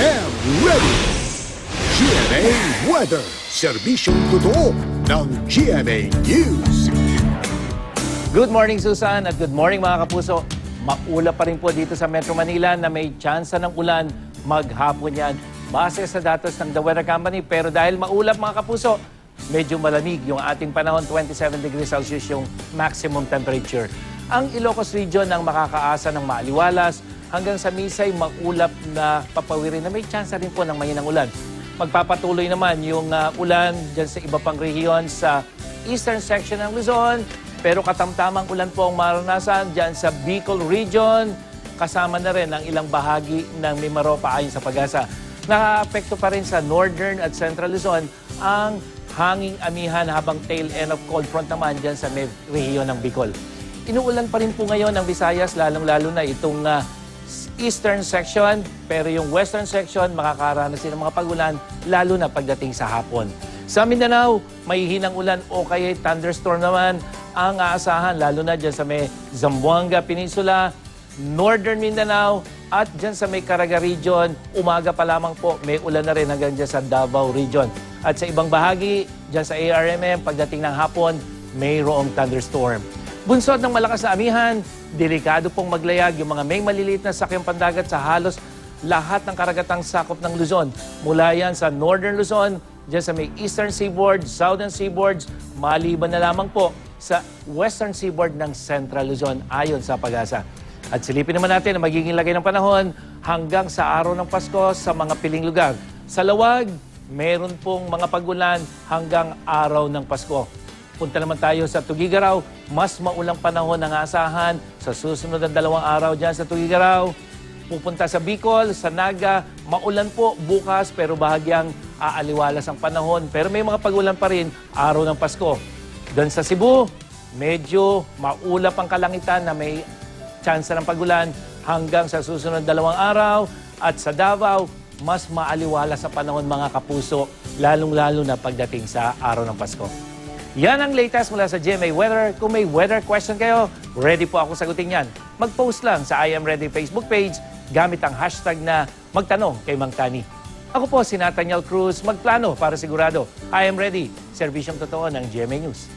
am ready! GMA Weather, serbisyong totoo ng GMA News. Good morning, Susan, at good morning mga kapuso. Maulap pa rin po dito sa Metro Manila na may tsansa ng ulan maghapon yan. Base sa datos ng The Weather Company, pero dahil maulap mga kapuso, medyo malamig yung ating panahon, 27 degrees Celsius yung maximum temperature. Ang Ilocos Region ang makakaasa ng maaliwalas hanggang sa Misay maulap na papawirin na may tsansa rin po ng mahinang ulan. Magpapatuloy naman yung ulan dyan sa iba pang rehiyon sa eastern section ng Luzon, pero katamtamang ulan po ang maranasan dyan sa Bicol Region, kasama na rin ang ilang bahagi ng Mimaropa ayon sa Pag-asa. Nakaapekto pa rin sa northern at central Luzon ang hanging amihan habang tail end of cold front naman dyan sa rehiyon ng Bicol. Inuulan pa rin po ngayon ang Visayas, lalong-lalo na itong eastern section, pero yung western section makakaranas din ng mga pag-ulan, lalo na pagdating sa hapon. Sa Mindanao, may hinang ulan o kaya thunderstorm naman ang aasahan, lalo na dyan sa may Zamboanga Peninsula, Northern Mindanao, at dyan sa may Caraga Region, umaga pa lamang po, may ulan na rin hanggang dyan sa Davao Region. At sa ibang bahagi, dyan sa ARMM, pagdating ng hapon, mayroong thunderstorm. Bunsod ng malakas na amihan, delikado pong maglayag yung mga may maliliit na sakyang pandagat sa halos lahat ng karagatang sakop ng Luzon. Mula yan sa Northern Luzon, dyan sa may Eastern Seaboard, Southern Seaboards, maliban na lamang po sa Western Seaboard ng Central Luzon ayon sa Pag-asa. At silipin naman natin ang magiging lagay ng panahon hanggang sa araw ng Pasko sa mga piling lugar. Sa Lawag, meron pong mga pag-ulan hanggang araw ng Pasko. Punta naman tayo sa Tugigaraw, mas maulang panahon ang asahan sa susunod na 2 araw dyan sa Tugigaraw. Pupunta sa Bicol, sa Naga, maulan po bukas pero bahagyang aaliwalas ang panahon. Pero may mga pag-ulan pa rin araw ng Pasko. Doon sa Cebu, medyo maulap ang kalangitan na may tsansa ng pag-ulan hanggang sa susunod 2 araw. At sa Davao, mas maaliwalas ang panahon mga kapuso, lalong-lalo na pagdating sa araw ng Pasko. Yan ang latest mula sa GMA Weather. Kung may weather question kayo, ready po ako sagutin yan. Mag-post lang sa I Am Ready Facebook page gamit ang hashtag na magtanong kay Mang Tani. Ako po si Nathaniel Cruz, magplano para sigurado. I am ready. Serbisyong totoo ng GMA News.